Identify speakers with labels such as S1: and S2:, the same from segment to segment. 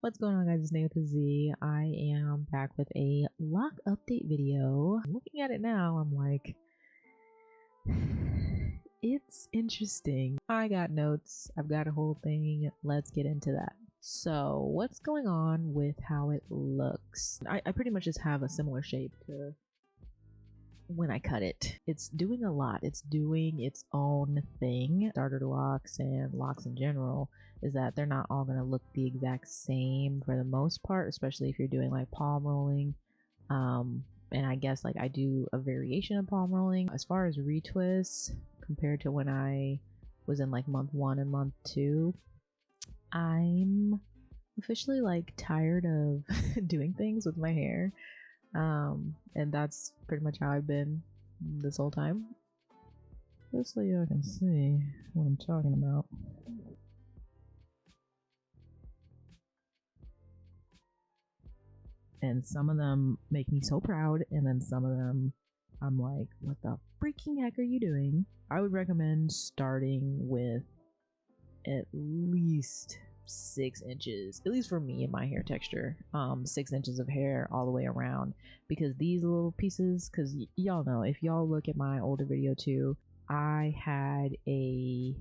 S1: What's going on, guys? It's Nate with a Z. I am back with a lock update video. Looking at it now, I'm like, it's interesting. I got notes. I've got a whole thing. Let's get into that. So what's going on with how it looks? I pretty much just have a similar shape to when I cut it. It's doing a lot. It's doing its own thing. Starter locks and locks in general is that they're not all going to look the exact same for the most part, especially if you're doing like palm rolling. And I guess like I do a variation of palm rolling. As far as retwists compared to when I was in like month 1 and month 2, I'm officially like tired of doing things with my hair. And that's pretty much how I've been this whole time. Just so y'all can see what I'm talking about. And some of them make me so proud, and then some of them I'm like, what the freaking heck are you doing? I would recommend starting with at least 6 inches, at least for me and my hair texture, 6 inches of hair all the way around, because these little pieces, because y'all know, if y'all look at my older video too, I had a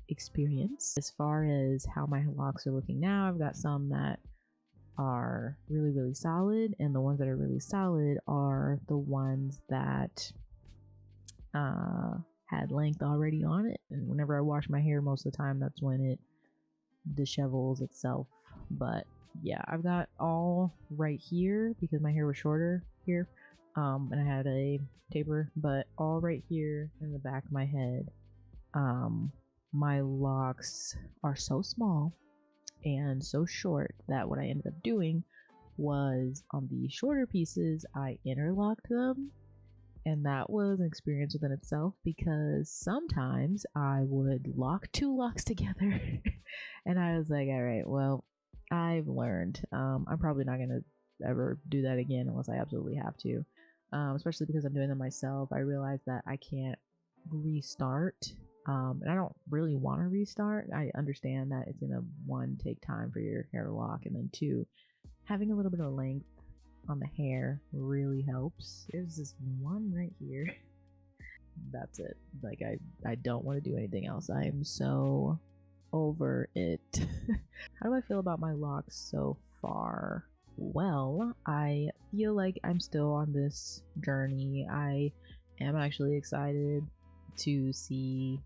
S1: experience as far as how my locks are looking now. I've got some that are really solid, and the ones that are really solid are the ones that had length already on it, and whenever I wash my hair, most of the time that's when it dishevels itself. But yeah, I've got all right here because my hair was shorter here, and I had a taper, but all right here in the back of my head, my locks are so small and so short that what I ended up doing was on the shorter pieces I interlocked them, and that was an experience within itself because sometimes I would lock 2 locks together and I was like, all right, well, I've learned. I'm probably not gonna ever do that again unless I absolutely have to, especially because I'm doing them myself. I realized that I can't restart, and I don't really want to restart. I understand that it's gonna, 1, take time for your hair to lock, and then 2, having a little bit of length on the hair really helps. There's this one right here. That's it. Like I don't want to do anything else. I am so over it. How do I feel about my locks so far? Well, I feel like I'm still on this journey. I am actually excited to see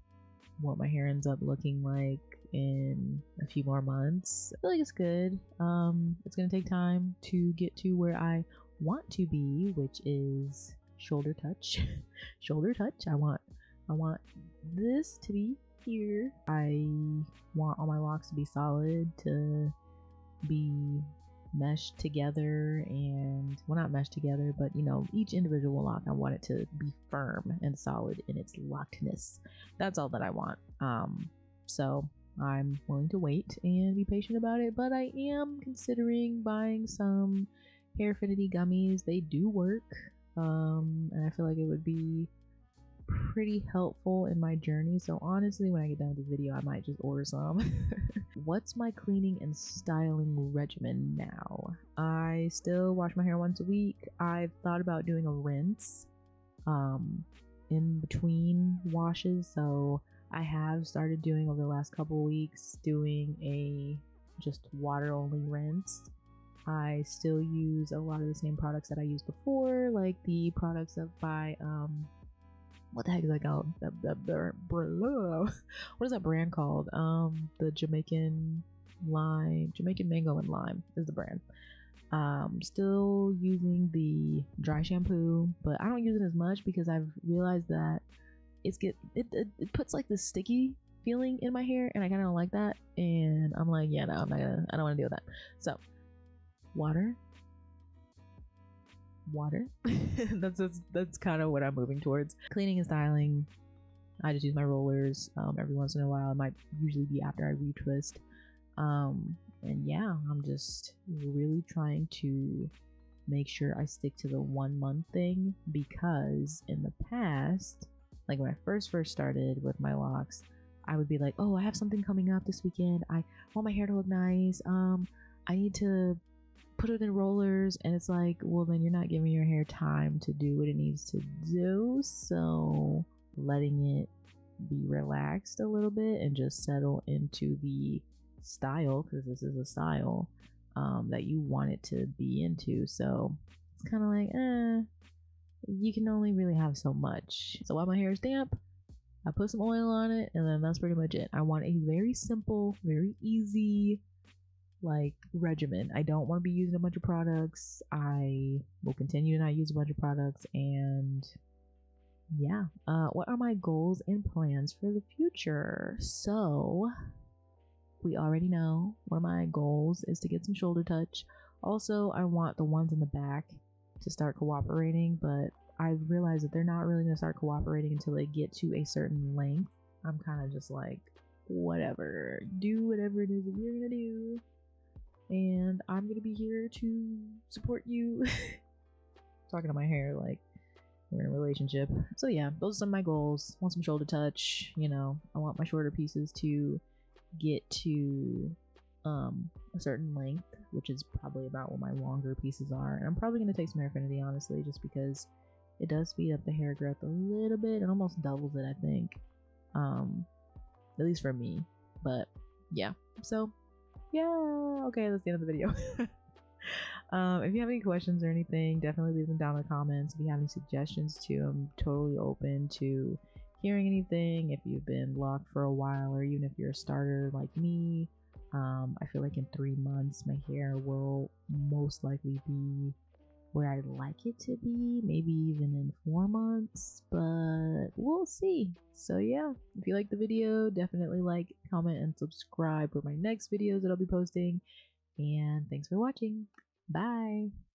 S1: what my hair ends up looking like in a few more months. I feel like it's good. It's gonna take time to get to where I want to be, which is shoulder touch. Shoulder touch. I want this to be here. I want all my locks to be solid, to be meshed together, and well, not meshed together, but you know, each individual lock, I want it to be firm and solid in its lockedness. That's all that I want. So I'm willing to wait and be patient about it, but I am considering buying some Hairfinity gummies. They do work, and I feel like it would be pretty helpful in my journey. So honestly, when I get done with this video, I might just order some. What's my cleaning and styling regimen now? I still wash my hair once a week. I've thought about doing a rinse in between washes, so I have started doing over the last couple weeks doing a just water only rinse. I still use a lot of the same products that I used before, like the products of by what the heck is that called? What is that brand called? The Jamaican Mango and Lime is the brand. Still using the dry shampoo, but I don't use it as much because I've realized that it puts like this sticky feeling in my hair, and I kind of don't like that. And I'm like, yeah, no, I don't want to deal with that. So water. that's kind of what I'm moving towards. Cleaning and styling, I just use my rollers every once in a while. It might usually be after I retwist. And yeah, I'm just really trying to make sure I stick to the 1 month thing, because in the past, like when I first started with my locks, I would be like, oh, I have something coming up this weekend. I want my hair to look nice. I need to put it in rollers, and it's like, well, then you're not giving your hair time to do what it needs to do. So letting it be relaxed a little bit and just settle into the style, because this is a style that you want it to be into. So it's kind of like, you can only really have so much. So while my hair is damp, I put some oil on it, and then that's pretty much it. I want a very simple, very easy, like, regimen. I don't want to be using a bunch of products. I will continue to not use a bunch of products, and yeah. What are my goals and plans for the future? So we already know one of my goals is to get some shoulder touch. Also, I want the ones in the back to start cooperating, but I realized that they're not really going to start cooperating until they get to a certain length. I'm kind of just like, whatever, do whatever it is that you're going to do, and I'm going to be here to support you. Talking to my hair like we're in a relationship. So yeah, those are some of my goals. Want some shoulder touch, you know. I want my shorter pieces to get to a certain length, which is probably about what my longer pieces are. And I'm probably going to take some hair affinity, honestly, just because it does speed up the hair growth a little bit. It almost doubles it, I think, at least for me. But yeah, so yeah, okay, that's the end of the video. If you have any questions or anything, definitely leave them down in the comments. If you have any suggestions too, I'm totally open to hearing anything. If you've been locked for a while, or even if you're a starter like me, I feel like in 3 months my hair will most likely be where I like it to be, maybe even in 4 months, but we'll see. So yeah, if you like the video, definitely like, comment, and subscribe for my next videos that I'll be posting. And thanks for watching. Bye.